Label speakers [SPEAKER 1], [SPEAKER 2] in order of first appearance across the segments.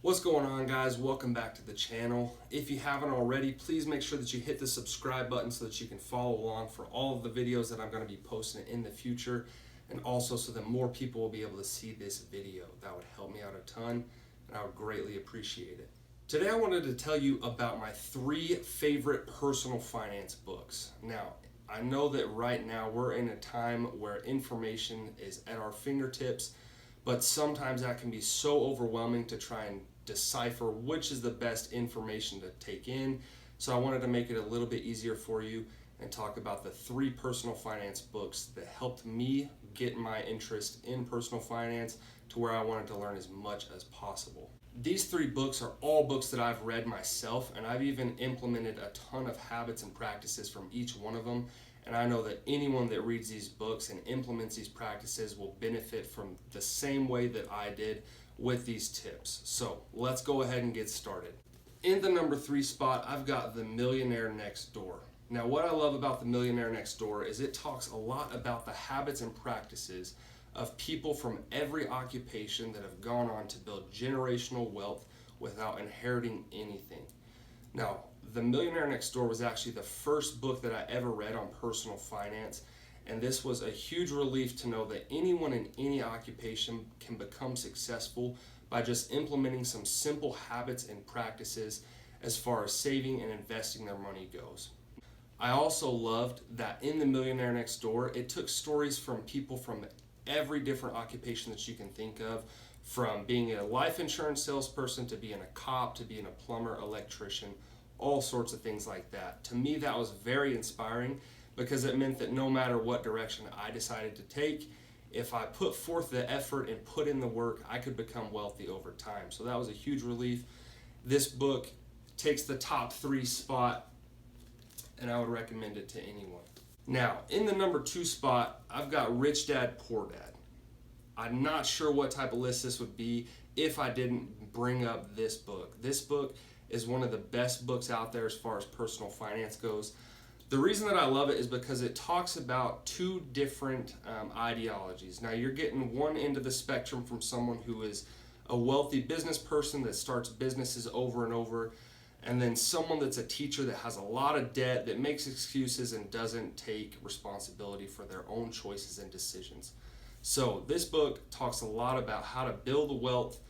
[SPEAKER 1] What's going on, guys? Welcome back to the channel. If you haven't already, please make sure that you hit the subscribe button so that you can follow along for all of the videos that I'm going to be posting in the future, and also so that more people will be able to see this video. That would help me out a ton, and I would greatly appreciate it. Today I wanted to tell you about my 3 favorite personal finance books. Now, I know that right now we're in a time where information is at our fingertips, but sometimes that can be so overwhelming to try and decipher which is the best information to take in. So I wanted to make it a little bit easier for you and talk about the 3 personal finance books that helped me get my interest in personal finance to where I wanted to learn as much as possible. These 3 books are all books that I've read myself, and I've even implemented a ton of habits and practices from each one of them. And I know that anyone that reads these books and implements these practices will benefit from the same way that I did with these tips. So let's go ahead and get started. In the number 3 spot, I've got The Millionaire Next Door. Now, what I love about The Millionaire Next Door is it talks a lot about the habits and practices of people from every occupation that have gone on to build generational wealth without inheriting anything. Now, The Millionaire Next Door was actually the first book that I ever read on personal finance, and this was a huge relief to know that anyone in any occupation can become successful by just implementing some simple habits and practices as far as saving and investing their money goes. I also loved that in The Millionaire Next Door, it took stories from people from every different occupation that you can think of, from being a life insurance salesperson to being a cop to being a plumber, electrician, all sorts of things like that. To me, that was very inspiring because it meant that no matter what direction I decided to take, if I put forth the effort and put in the work, I could become wealthy over time. So that was a huge relief. This book takes the top 3 spot, and I would recommend it to anyone. Now, in the number 2 spot, I've got Rich Dad, Poor Dad. I'm not sure what type of list this would be if I didn't bring up this book. This book is one of the best books out there as far as personal finance goes. The reason that I love it is because it talks about 2 different ideologies. Now, you're getting one end of the spectrum from someone who is a wealthy business person that starts businesses over and over, and then someone that's a teacher that has a lot of debt, that makes excuses and doesn't take responsibility for their own choices and decisions. So this book talks a lot about how to build wealth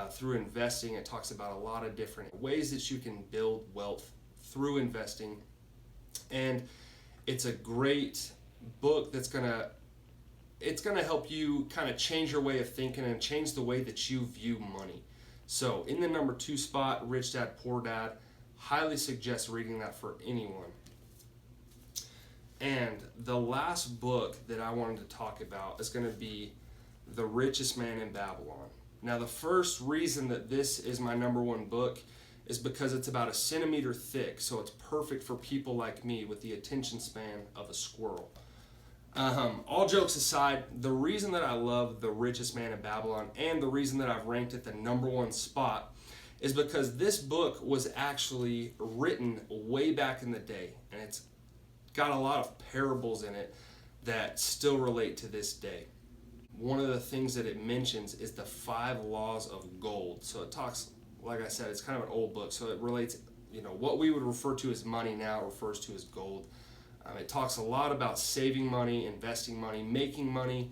[SPEAKER 1] through investing. It talks about a lot of different ways that you can build wealth through investing. And it's a great book that's gonna help you kind of change your way of thinking and change the way that you view money. So in the number 2 spot, Rich Dad, Poor Dad, highly suggest reading that for anyone. And the last book that I wanted to talk about is going to be The Richest Man in Babylon. Now, the first reason that this is my number 1 book is because it's about a centimeter thick, so it's perfect for people like me with the attention span of a squirrel. All jokes aside, the reason that I love The Richest Man in Babylon and the reason that I've ranked it the number 1 spot is because this book was actually written way back in the day, and it's got a lot of parables in it that still relate to this day. One of the things that it mentions is the 5 laws of gold. So it talks, like I said, it's kind of an old book, so it relates, what we would refer to as money now refers to as gold. It talks a lot about saving money, investing money, making money,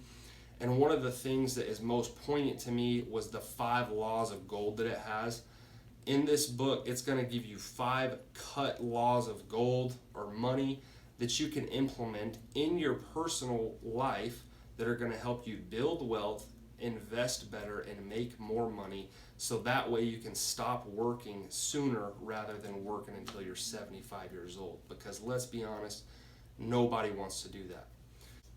[SPEAKER 1] and one of the things that is most poignant to me was the 5 laws of gold that it has. In this book, it's going to give you 5 cut laws of gold or money that you can implement in your personal life that are going to help you build wealth, invest better, and make more money, so that way you can stop working sooner rather than working until you're 75 years old. Because let's be honest, nobody wants to do that.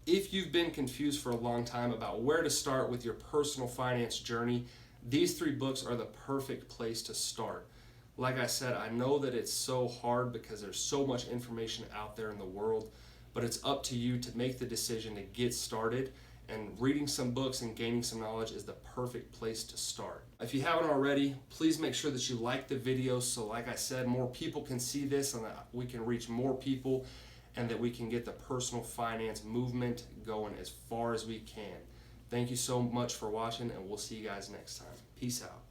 [SPEAKER 1] If you've been confused for a long time about where to start with your personal finance journey, these 3 books are the perfect place to start. Like I said, I know that it's so hard because there's so much information out there in the world, but it's up to you to make the decision to get started, and reading some books and gaining some knowledge is the perfect place to start. If you haven't already, please make sure that you like the video so, like I said, more people can see this and that we can reach more people and that we can get the personal finance movement going as far as we can. Thank you so much for watching, and we'll see you guys next time. Peace out.